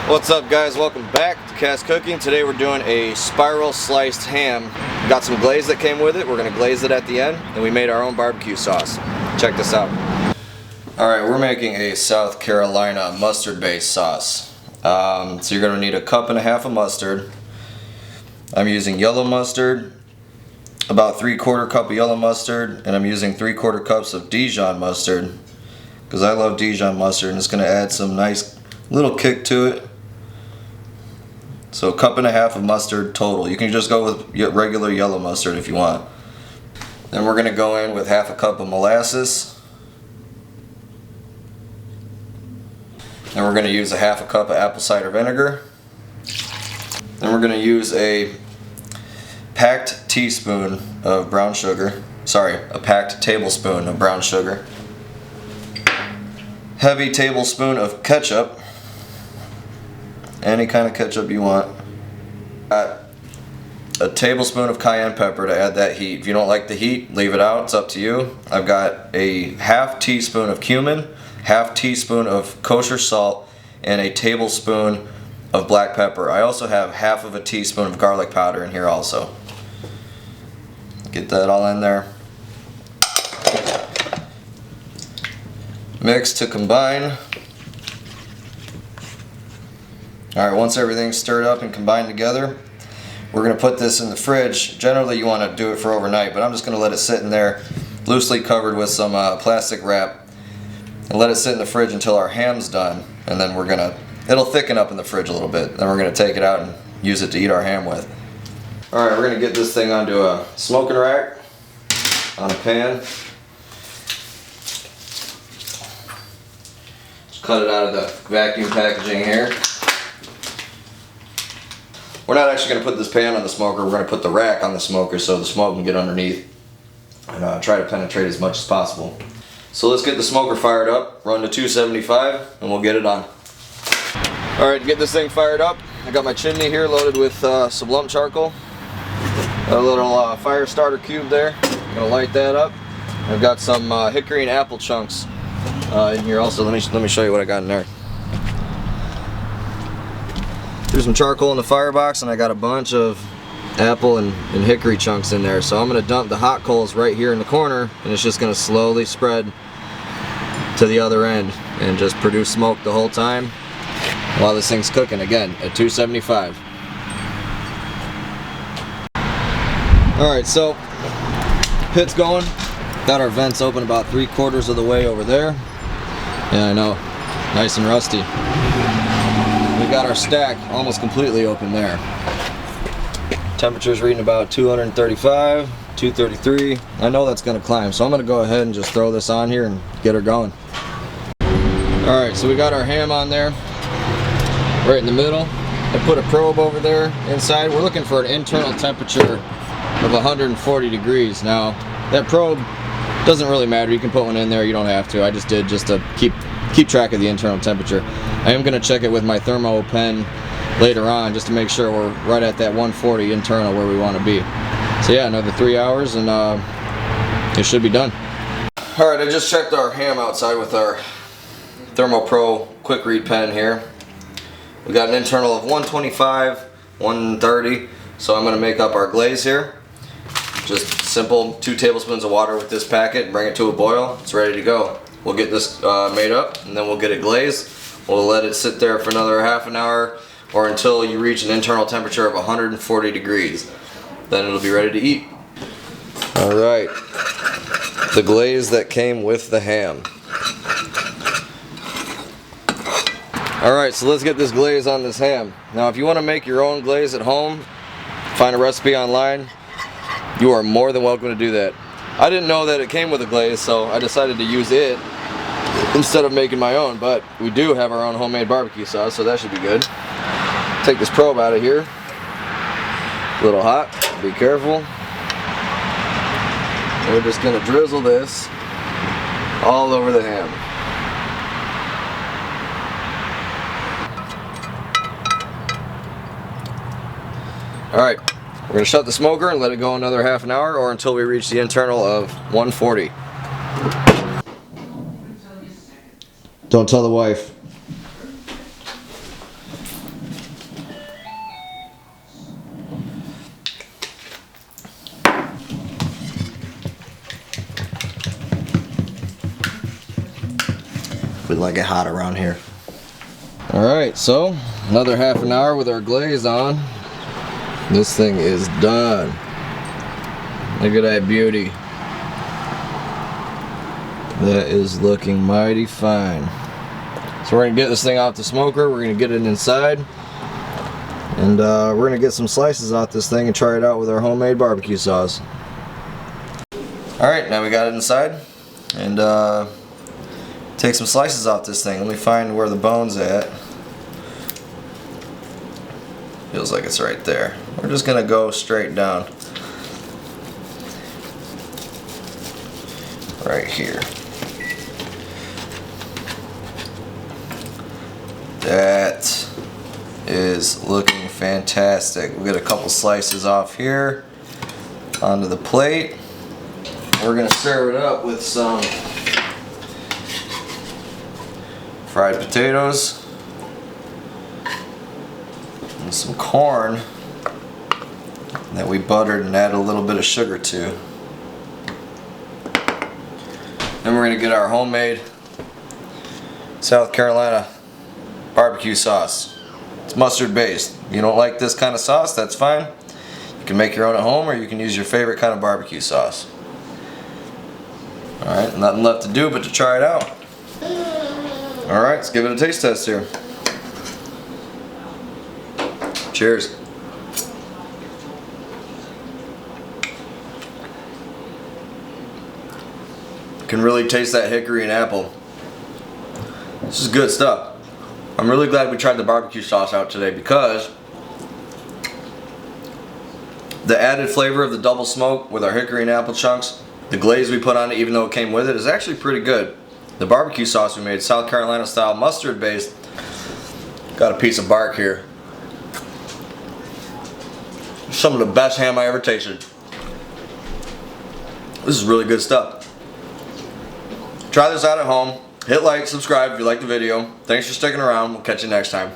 What's up, guys? Welcome back to Cast Cooking. Today we're doing a spiral sliced ham. We got some glaze that came with it. We're going to glaze it at the end, and we made our own barbecue sauce. Check this out. Alright, we're making a South Carolina mustard based sauce. So you're going to need 1.5 cups of mustard. I'm using yellow mustard, about 3/4 cup of yellow mustard, and I'm using 3/4 cups of Dijon mustard because I love Dijon mustard, and it's going to add some nice little kick to it. So 1.5 cups of mustard total. You can just go with regular yellow mustard if you want. Then we're going to go in with 1/2 cup of molasses. Then we're going to use 1/2 cup of apple cider vinegar. Then we're going to use a packed teaspoon of brown sugar. Sorry, a packed tablespoon of brown sugar. Heavy tablespoon of ketchup. Any kind of ketchup you want. A tablespoon of cayenne pepper to add that heat. If you don't like the heat, leave it out. It's up to you. I've got a 1/2 teaspoon of cumin, 1/2 teaspoon of kosher salt, and a tablespoon of black pepper. I also have 1/2 teaspoon of garlic powder in here also. Get that all in there. Mix to combine. Alright, once everything's stirred up and combined together, we're going to put this in the fridge. Generally you want to do it for overnight, but I'm just going to let it sit in there loosely covered with some plastic wrap and let it sit in the fridge until our ham's done, and then it'll thicken up in the fridge a little bit. Then we're going to take it out and use it to eat our ham with. Alright, we're going to get this thing onto a smoking rack on a pan. Just cut it out of the vacuum packaging here. We're not actually going to put this pan on the smoker, we're going to put the rack on the smoker so the smoke can get underneath and try to penetrate as much as possible. So let's get the smoker fired up, run to 275, and we'll get it on. Alright, to get this thing fired up, I got my chimney here loaded with some lump charcoal. Got a little fire starter cube there, I'm going to light that up. I've got some hickory and apple chunks in here also. Let me show you what I got in there. There's some charcoal in the firebox, and I got a bunch of apple and hickory chunks in there. So I'm going to dump the hot coals right here in the corner, and it's just going to slowly spread to the other end and just produce smoke the whole time while this thing's cooking, again at 275. Alright, so pit's going. Got our vents open about 3/4 of the way over there. Yeah, I know, nice and rusty. We got our stack almost completely open there. Temperature's reading about 235, 233. I know that's going to climb, so I'm going to go ahead and just throw this on here and get her going. Alright, so we got our ham on there, right in the middle. I put a probe over there inside. We're looking for an internal temperature of 140 degrees. Now, that probe doesn't really matter. You can put one in there, you don't have to. I just did just to keep track of the internal temperature. I am going to check it with my thermo pen later on just to make sure we're right at that 140 internal where we want to be. So yeah, another 3 hours and it should be done. Alright, I just checked our ham outside with our Thermo Pro quick read pen here. We got an internal of 125, 130, so I'm going to make up our glaze here. Just simple 2 tablespoons of water with this packet, bring it to a boil, it's ready to go. We'll get this made up, and then we'll get it glazed. We'll let it sit there for another half an hour or until you reach an internal temperature of 140 degrees. Then it'll be ready to eat. Alright, the glaze that came with the ham. Alright, so let's get this glaze on this ham. Now if you want to make your own glaze at home, find a recipe online, you are more than welcome to do that. I didn't know that it came with a glaze, so I decided to use it instead of making my own, but we do have our own homemade barbecue sauce, so that should be good. Take this probe out of here. A little hot, be careful. And we're just going to drizzle this all over the ham. Alright, we're going to shut the smoker and let it go another half an hour or until we reach the internal of 140. Don't tell the wife. like it hot around here. Alright, so another half an hour with our glaze on. This thing is done. Look at that beauty. That is looking mighty fine. So we're going to get this thing off the smoker, we're going to get it inside, and we're going to get some slices off this thing and try it out with our homemade barbecue sauce. Alright, now we got it inside, and take some slices off this thing. Let me find where the bone's at. Feels like it's right there. We're just going to go straight down. Right here. That is looking fantastic. We'll get a couple slices off here onto the plate. We're going to serve it up with some fried potatoes and some corn that we buttered and added a little bit of sugar to. Then we're going to get our homemade South Carolina barbecue sauce. It's mustard based. If you don't like this kind of sauce, that's fine. You can make your own at home, or you can use your favorite kind of barbecue sauce. Alright, nothing left to do but to try it out. Alright, let's give it a taste test here. Cheers. Can really taste that hickory and apple. This is good stuff. I'm really glad we tried the barbecue sauce out today, because the added flavor of the double smoke with our hickory and apple chunks, the glaze we put on it, even though it came with it, is actually pretty good. The barbecue sauce we made, South Carolina style, mustard based. Got a piece of bark here. Some of the best ham I ever tasted. This is really good stuff. Try this out at home. Hit like, subscribe if you like the video. Thanks for sticking around. We'll catch you next time.